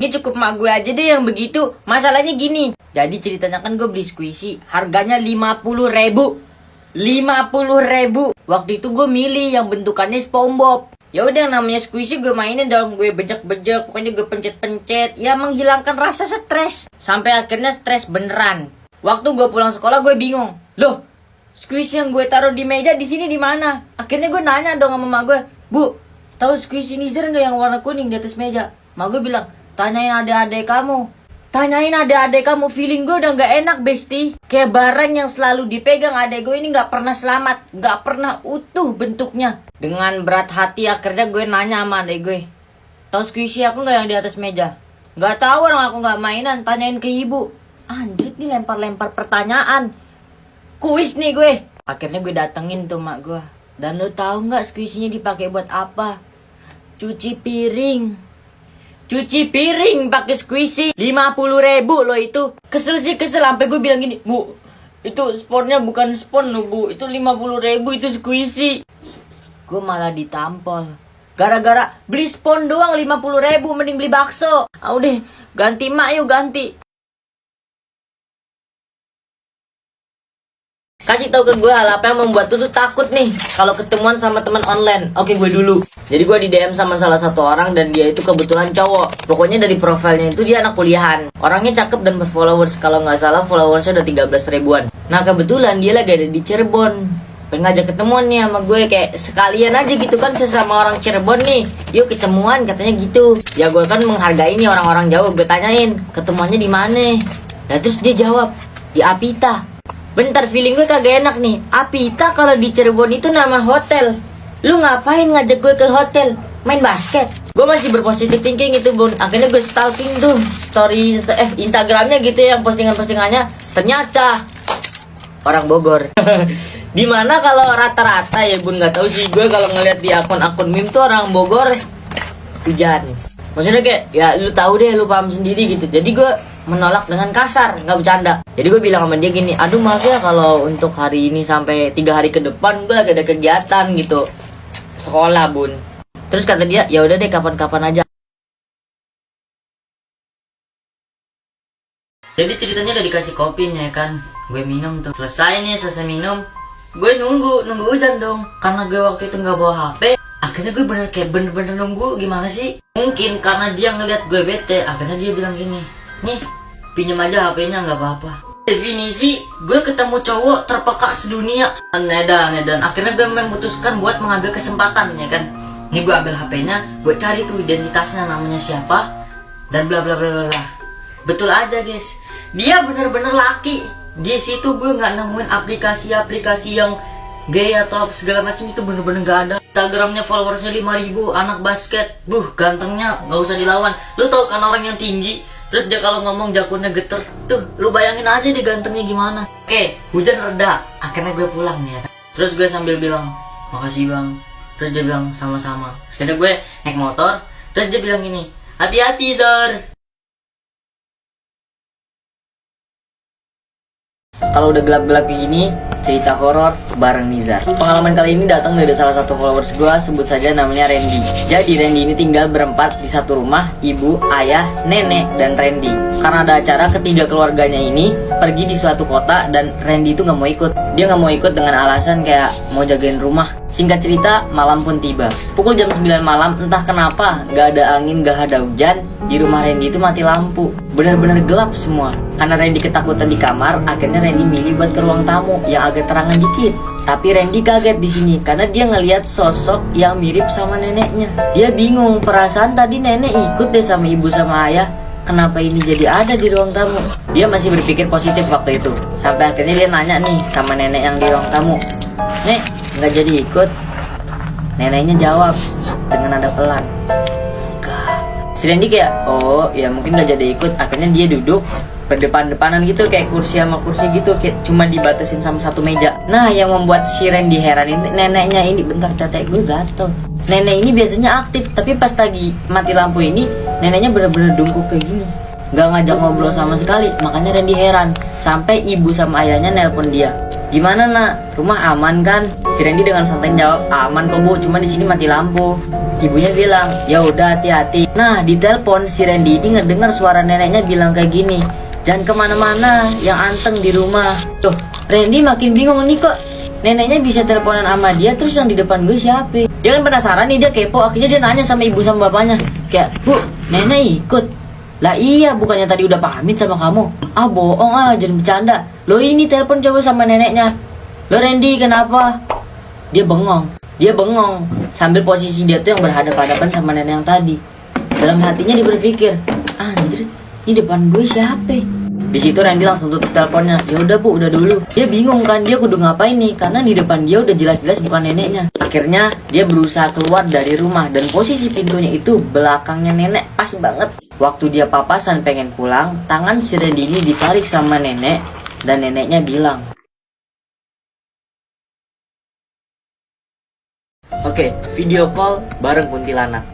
Ini cukup mak gue aja deh yang begitu. Masalahnya gini. Jadi ceritanya kan gue beli squishy. Harganya 50.000. 50.000. Waktu itu gue milih yang bentukannya SpongeBob. Ya udah, namanya squishy gue mainin dong, gue bejek-bejek, pokoknya gue pencet-pencet, ya menghilangkan rasa stres. Sampai akhirnya stres beneran. Waktu gue pulang sekolah gue bingung. Loh, squishy yang gue taruh di meja di sini di mana? Akhirnya gue nanya dong sama mak gue, "Bu, tahu squishy Nizer nggak yang warna kuning di atas meja?" Mak gue bilang, "Tanyain adik-adik kamu." Tanyain adik-adik kamu, feeling gue udah gak enak, Besti. Kayak barang yang selalu dipegang adik gue ini gak pernah selamat, gak pernah utuh bentuknya. Dengan berat hati akhirnya gue nanya sama adik gue, "Tahu squishy aku gak yang di atas meja?" "Gak tahu, orang aku gak mainan, tanyain ke ibu." Anjir nih, lempar-lempar pertanyaan. Kuis nih gue. Akhirnya gue datengin tuh mak gue. "Dan lo tahu gak squishy-nya dipakai buat apa?" "Cuci piring." Cuci piring pakai squishy. 50.000 loh itu. Kesel sih, kesel. Sampai gue bilang gini, "Bu, itu sponnya bukan spon loh, Bu. Itu 50.000 itu squishy." Gue malah ditampol. Gara-gara beli spon doang 50.000, mending beli bakso. Ah udah, ganti mak yuk, ganti. Kasih tahu ke gue hal apa yang membuat lu tuh takut nih kalau ketemuan sama teman online. Oke, gue dulu. Jadi gue di DM sama salah satu orang dan dia itu kebetulan cowok. Pokoknya dari profilnya itu dia anak kuliahan. Orangnya cakep dan berfollowers. Kalau nggak salah followersnya udah 13 ribuan. Nah kebetulan dia lagi ada di Cirebon. Pengen ngajak ketemuan nih sama gue, kayak sekalian aja gitu kan, sesama orang Cirebon nih. Yuk ketemuan katanya gitu. Ya gue kan menghargai nih orang-orang jauh. Gue tanyain ketemuannya di mana. Nah terus dia jawab di Apita. Bentar, feeling gue kagak enak nih. Apita kalau di Cirebon itu nama hotel. Lu ngapain ngajak gue ke hotel? Main basket? Gue masih berpositif thinking itu, Bun. Akhirnya gue stalking tuh story Instagramnya gitu ya, yang postingan-postingannya. Ternyata orang Bogor. Dimana kalau rata-rata ya, Bun, nggak tahu sih gue kalau ngeliat di akun-akun meme tuh orang Bogor hujan. Maksudnya kayak ya lu tahu deh, lu paham sendiri gitu. Jadi gue menolak dengan kasar, nggak bercanda. Jadi gue bilang sama dia gini, "Aduh maaf ya kalau untuk hari ini sampai 3 hari ke depan gue lagi ada kegiatan gitu, sekolah, Bun." Terus kata dia, "Ya udah deh, kapan-kapan aja." Jadi ceritanya udah dikasih kopinya ya kan, gue minum tuh. Selesai minum, gue nunggu hujan dong. Karena gue waktu itu nggak bawa HP, akhirnya gue bener-bener nunggu. Gimana sih? Mungkin karena dia ngeliat gue bete, akhirnya dia bilang gini, "Nih, pinjam aja HP-nya, nggak apa-apa." Definisi gue ketemu cowok terpeka sedunia. Nedan. Akhirnya gue memutuskan buat mengambil kesempatan ya kan. Ini gue ambil HP-nya, gue cari tuh identitasnya, namanya siapa, dan bla bla bla bla. Betul aja guys, dia bener-bener laki. Di situ gue nggak nemuin aplikasi-aplikasi yang gay atau segala macam, itu bener-bener nggak ada. Instagramnya followersnya 5.000, anak basket, gantengnya nggak usah dilawan. Lu tau kan orang yang tinggi, terus dia kalau ngomong jakunnya geter, tuh lu bayangin aja deh gantengnya gimana. Oke, hujan reda, akhirnya gue pulang nih ya. Terus gue sambil bilang, "Makasih bang." Terus dia bilang, "Sama-sama." Akhirnya gue naik motor, terus dia bilang gini, "Hati-hati Zor." Kalau udah gelap-gelap ini, cerita horor bareng Nizar. Pengalaman kali ini datang dari salah satu followers gue, sebut saja namanya Randy. Jadi Randy ini tinggal berempat di satu rumah, ibu, ayah, nenek, dan Randy. Karena ada acara, ketiga keluarganya ini pergi di suatu kota dan Randy itu nggak mau ikut. Dia nggak mau ikut dengan alasan kayak mau jagain rumah. Singkat cerita, malam pun tiba. Pukul jam 9 malam, entah kenapa gak ada angin, gak ada hujan, di rumah Randy itu mati lampu. Benar-benar gelap semua. Karena Randy ketakutan di kamar, akhirnya Randy milih buat ke ruang tamu yang agak terangan dikit. Tapi Randy kaget di sini karena dia ngelihat sosok yang mirip sama neneknya. Dia bingung, perasaan tadi nenek ikut deh sama ibu sama ayah. Kenapa ini jadi ada di ruang tamu? Dia masih berpikir positif waktu itu. Sampai akhirnya dia nanya nih sama nenek yang di ruang tamu, "Nek, nggak jadi ikut?" Neneknya jawab dengan nada pelan, "Enggak." Si Randy kayak, "Oh ya mungkin nggak jadi ikut." Akhirnya dia duduk berdepan-depanan gitu, kayak kursi sama kursi gitu, kayak cuma dibatasin sama satu meja. Nah yang membuat si Randy heran ini neneknya ini. Bentar, tetek gue gatel. Nenek ini biasanya aktif, tapi pas lagi mati lampu ini neneknya bener-bener dungkuk kayak gini, nggak ngajak ngobrol sama sekali. Makanya Randy heran, sampai ibu sama ayahnya nelpon dia, Gimana nak? Rumah aman kan? Si Randy dengan santai jawab, aman kok bu, cuma di sini mati lampu. Ibunya bilang, ya udah hati-hati. Nah di telepon si Randy ini ngedengar suara neneknya bilang kayak gini, jangan kemana-mana, yang anteng di rumah. Tuh, Randy makin bingung nih kok. Neneknya bisa teleponan sama dia, terus yang di depan gue siapa? Dia kan penasaran nih, dia kepo. Akhirnya dia nanya sama ibu sama bapaknya, kayak, bu, nenek ikut. Lah iya, bukannya tadi udah pamit sama kamu? Ah bohong ah, jangan bercanda. Lo ini telepon coba sama neneknya. Lo Randy kenapa? Dia bengong sambil posisi dia tuh yang berhadapan-hadapan sama nenek yang tadi. Dalam hatinya dia berpikir, anjir, ini depan gue siapa? Di situ Randy langsung tutup teleponnya. Ya udah bu, udah dulu. Dia bingung kan, dia kudu ngapain nih, karena di depan dia udah jelas-jelas bukan neneknya. Akhirnya dia berusaha keluar dari rumah dan posisi pintunya itu belakangnya nenek, pas banget. Waktu dia papasan pengen pulang, tangan si Randy ini ditarik sama nenek dan neneknya bilang, oke, video call bareng kuntilanak.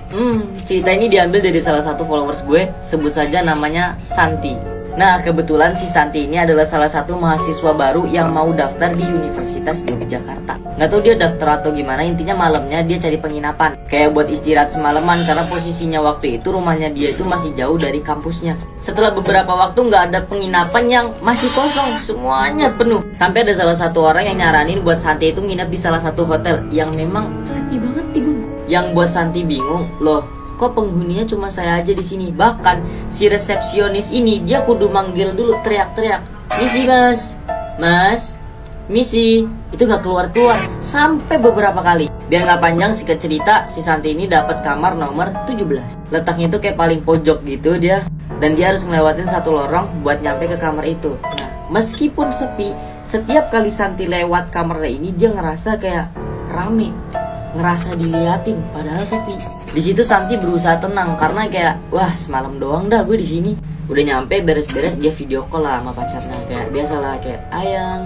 Cerita ini diambil dari salah satu followers gue, sebut saja namanya Santi. Nah, kebetulan si Santi ini adalah salah satu mahasiswa baru yang mau daftar di Universitas Yogyakarta. Nggak tahu dia daftar atau gimana, intinya malamnya dia cari penginapan. Kayak buat istirahat semalaman, karena posisinya waktu itu rumahnya dia itu masih jauh dari kampusnya. Setelah beberapa waktu nggak ada penginapan yang masih kosong, semuanya penuh. Sampai ada salah satu orang yang nyaranin buat Santi itu nginep di salah satu hotel yang memang sepi banget nih bun. Yang buat Santi bingung, loh kok penghuninya cuma saya aja di sini. Bahkan si resepsionis ini dia kudu manggil dulu, teriak-teriak, misi mas, misi. Itu gak keluar-keluar sampai beberapa kali. Biar gak panjang singkat cerita, si Santi ini dapat kamar nomor 17. Letaknya itu kayak paling pojok gitu dia, dan dia harus ngelewatin satu lorong buat nyampe ke kamar itu. Nah, meskipun sepi, setiap kali Santi lewat kamarnya ini dia ngerasa kayak rame, ngerasa diliatin padahal sepi. Di situ Santi berusaha tenang karena kayak, wah semalam doang dah gue di sini. Udah nyampe beres-beres dia video call lah sama pacarnya, kayak biasalah kayak ayang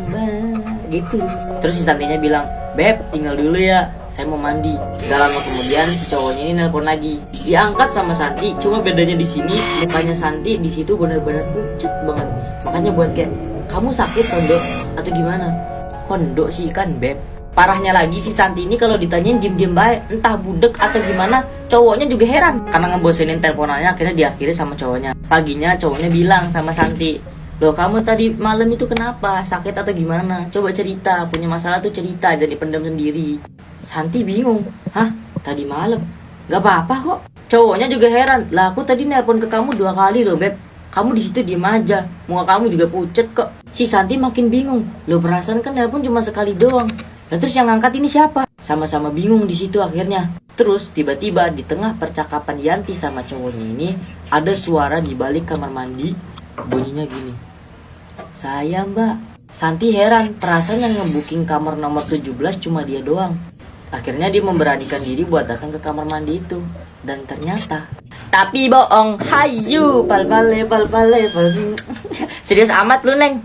gitu. Terus si Santinya bilang, beb tinggal dulu ya, saya mau mandi. Gak lama kemudian si cowoknya ini nelpon lagi. Diangkat sama Santi, cuma bedanya di sini mukanya Santi di situ benar-benar pucet banget. Makanya buat kayak, kamu sakit kondok atau gimana? Kondok sih kan beb. Parahnya lagi si Santi ini kalau ditanyain diem-diem baik, entah budek atau gimana. Cowoknya juga heran karena ngebosenin teleponannya, akhirnya diakhiri sama cowoknya. Paginya cowoknya bilang sama Santi, loh kamu tadi malam itu kenapa? Sakit atau gimana? Coba cerita, punya masalah tuh cerita, jadi pendam sendiri. Santi bingung, hah? Tadi malam? Gak apa-apa kok. Cowoknya juga heran, lah aku tadi nelpon ke kamu 2 kali loh beb. Kamu di situ diem aja, muka kamu juga pucet kok. Si Santi makin bingung, loh perasaan kan nelpon cuma sekali doang. Dan terus yang ngangkat ini siapa? Sama-sama bingung di situ akhirnya. Terus tiba-tiba di tengah percakapan Yanti sama cowoknya ini ada suara di balik kamar mandi. Bunyinya gini, saya mbak. Santi heran, perasaan yang ngebooking kamar nomor 17 cuma dia doang. Akhirnya dia memberanikan diri buat datang ke kamar mandi itu. Dan ternyata, tapi bohong. Hayu, pal. Serius amat lu neng.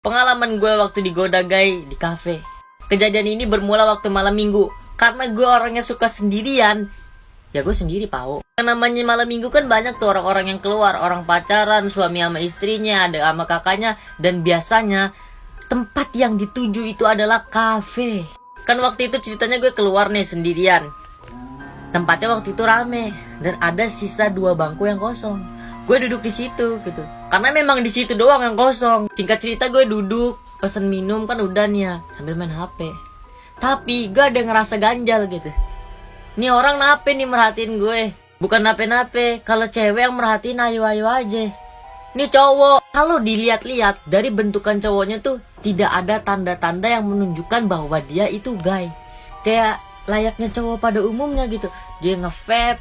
Pengalaman gue waktu digoda gay di kafe. Kejadian ini bermula waktu malam minggu. Karena gue orangnya suka sendirian. Ya gue sendiri pau. Yang namanya malam minggu kan banyak tuh orang-orang yang keluar. Orang pacaran, suami sama istrinya, ada sama kakaknya. Dan biasanya tempat yang dituju itu adalah kafe. Kan waktu itu ceritanya gue keluar nih sendirian. Tempatnya waktu itu rame. Dan ada sisa 2 bangku yang kosong. Gue duduk di situ gitu. Karena memang di situ doang yang kosong. Singkat cerita gue duduk, pesen minum kan udah nih ya, sambil main HP. Tapi gue ada ngerasa ganjal gitu. Nih orang nape nih merhatiin gue. Bukan nape-nape, kalau cewek yang merhatiin ayo-ayo aja. Nih cowok, kalau dilihat-lihat dari bentukan cowoknya tuh tidak ada tanda-tanda yang menunjukkan bahwa dia itu gay. Kayak layaknya cowok pada umumnya gitu. Dia nge-vape.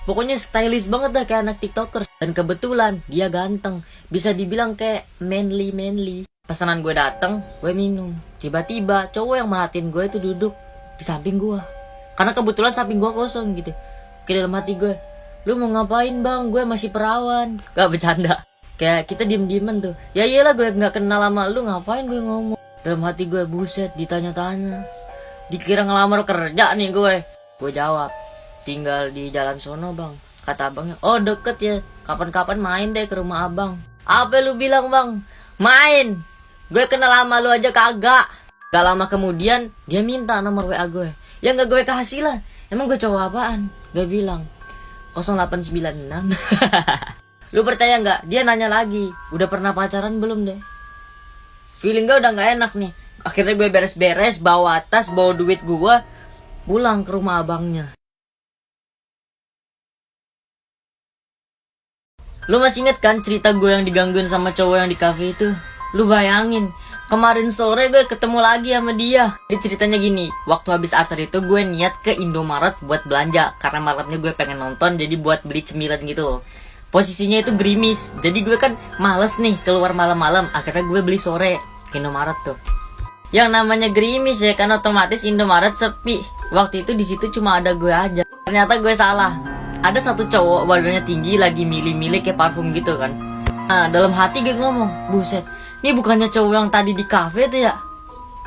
Pokoknya stylish banget dah kayak anak TikToker. Dan kebetulan dia ganteng. Bisa dibilang kayak manly. Pesanan gue dateng, gue minum. Tiba-tiba cowok yang merhatiin gue itu duduk di samping gue. Karena kebetulan samping gue kosong gitu. Ke dalam hati gue, lu mau ngapain bang? Gue masih perawan. Gak bercanda. Kayak kita diem-dieman tuh. Ya iyalah gue gak kenal sama lu, ngapain gue ngomong. Dalam hati gue, buset ditanya-tanya. Dikira ngelamar kerja nih gue. Gue jawab, tinggal di jalan sono bang. Kata abangnya, oh deket ya, kapan-kapan main deh ke rumah abang. Apa lu bilang bang? Main. Gue kenal sama lu aja kagak. Gak lama kemudian dia minta nomor WA gue. Ya gak gue kasih lah. Emang gue cowok apaan? Gue bilang 0896. Lu percaya gak? Dia nanya lagi, udah pernah pacaran belum deh? Feeling gue udah gak enak nih. Akhirnya gue beres-beres, bawa tas, bawa duit gue, pulang ke rumah abangnya. Lu masih inget kan cerita gue yang digangguin sama cowok yang di cafe itu? Lu bayangin, kemarin sore gue ketemu lagi sama dia. Jadi ceritanya gini, waktu habis asar itu gue niat ke Indomaret buat belanja. Karena malamnya gue pengen nonton, jadi buat beli cemilan gitu loh. Posisinya itu gerimis, jadi gue kan males nih keluar malam-malam. Akhirnya gue beli sore ke Indomaret tuh. Yang namanya gerimis ya kan otomatis Indomaret sepi. Waktu itu di situ cuma ada gue aja. Ternyata gue salah. Ada satu cowok badannya tinggi lagi milih-milih kayak parfum gitu kan. Nah dalam hati gue ngomong, buset, ini bukannya cowok yang tadi di cafe tuh ya?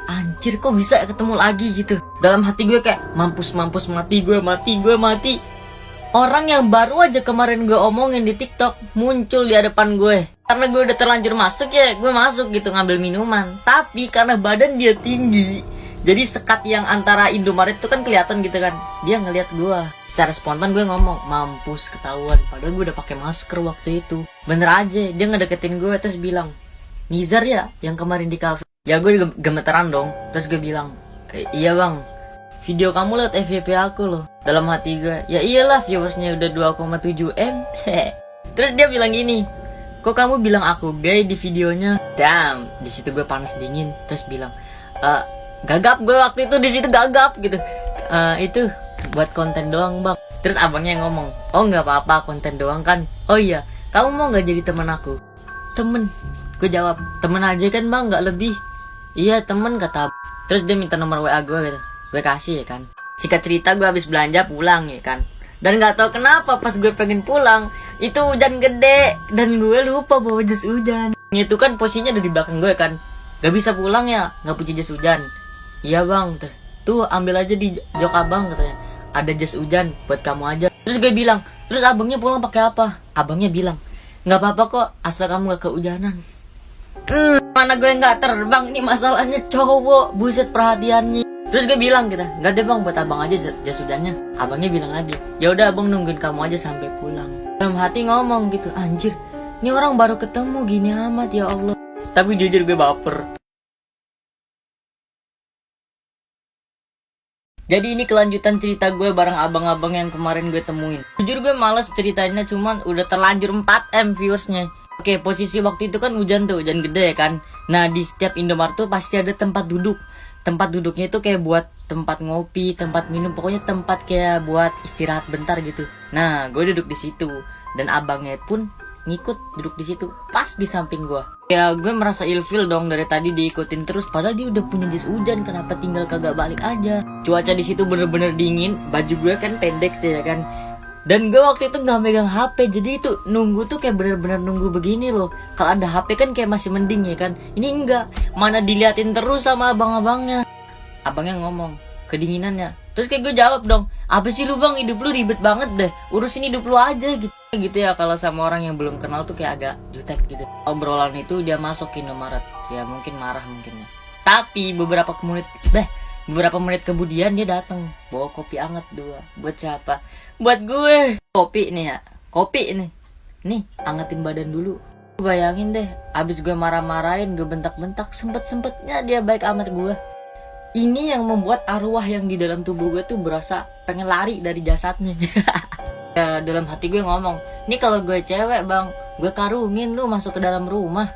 Anjir kok bisa ketemu lagi gitu. Dalam hati gue kayak mampus mati gue. Orang yang baru aja kemarin gue omongin di TikTok muncul di hadapan gue. Karena gue udah terlanjur masuk ya, gue masuk gitu ngambil minuman. Tapi karena badan dia tinggi, jadi sekat yang antara Indomaret itu kan kelihatan gitu kan. Dia ngeliat gue. Secara spontan gue ngomong, mampus ketahuan. Padahal gue udah pakai masker waktu itu. Bener aja, dia ngedeketin gue terus bilang, Nizar ya yang kemarin di cafe. Ya gue gemeteran dong. Terus gue bilang, iya bang, video kamu liat FYP aku loh. Dalam hati gue, ya iyalah viewersnya udah 2,7 M. Terus dia bilang gini, kok kamu bilang aku gay di videonya? Damn, di situ gue panas dingin. Terus bilang, gagap gue waktu itu di situ gagap gitu. Itu buat konten doang bang. Terus abangnya ngomong, oh nggak apa-apa konten doang kan. Oh iya, kamu mau nggak jadi teman aku? Temen. Gue jawab, temen aja kan bang, nggak lebih. Iya temen kata. Terus dia minta nomor WA gue gitu. Gue kasih ya kan. Singkat cerita gue habis belanja pulang ya kan. Dan gak tahu kenapa pas gue pengen pulang itu hujan gede dan gue lupa bawa jas hujan. Itu kan posisinya ada di belakang gue kan. Gak bisa pulang ya, gak punya jas hujan. Iya bang, tuh ambil aja di jok abang katanya. Ada jas hujan buat kamu aja. Terus gue bilang, terus abangnya pulang pakai apa? Abangnya bilang, nggak apa-apa kok asal kamu gak kehujanan. Mana gue nggak terbang, ini masalahnya cowok, buset perhatiannya. Terus gue bilang gitu, nggak deh bang, buat abang aja jas hujannya. Abangnya bilang lagi, ya udah abang nungguin kamu aja sampai pulang. Dalam hati ngomong gitu, anjir, ini orang baru ketemu gini amat ya Allah. Tapi jujur gue baper. Jadi ini kelanjutan cerita gue bareng abang-abang yang kemarin gue temuin. Jujur gue males ceritainnya, cuman udah terlanjur 4M viewersnya. Oke, posisi waktu itu kan hujan tuh, hujan gede ya kan. Nah di setiap Indomaret tuh pasti ada tempat duduk. Tempat duduknya itu kayak buat tempat ngopi, tempat minum, pokoknya tempat kayak buat istirahat bentar gitu. Nah gue duduk di situ dan abangnya pun ngikut duduk di situ, pas di samping gue. Ya gue merasa ilfil dong, dari tadi diikutin terus, padahal dia udah punya jas hujan, kenapa tinggal kagak balik aja. Cuaca di situ bener-bener dingin, baju gue kan pendek tuh ya kan. Dan gue waktu itu nggak megang HP, jadi itu nunggu tuh kayak bener-bener nunggu begini loh. Kalau ada HP kan kayak masih mending ya kan. Ini enggak, mana diliatin terus sama abang-abangnya. Abangnya ngomong, kedinginannya. Terus kayak gue jawab dong, apa sih lu bang, hidup lu ribet banget deh, urusin hidup lu aja gitu. Gitu ya kalau sama orang yang belum kenal tuh kayak agak jutek gitu. Obrolan itu dia masuk ke Indomaret, ya mungkin marah mungkinnya. Tapi beberapa menit kemudian dia datang bawa kopi anget 2. Buat siapa? Buat gue. Kopi nih ya, kopi nih. Nih, angetin badan dulu. Bayangin deh, abis gue marah-marahin, gue bentak-bentak, sempet-sempetnya dia baik amat gue. Ini yang membuat arwah yang di dalam tubuh gue tuh berasa pengen lari dari jasadnya. Ya dalam hati gue ngomong, nih kalau gue cewek bang, gue karungin lu masuk ke dalam rumah.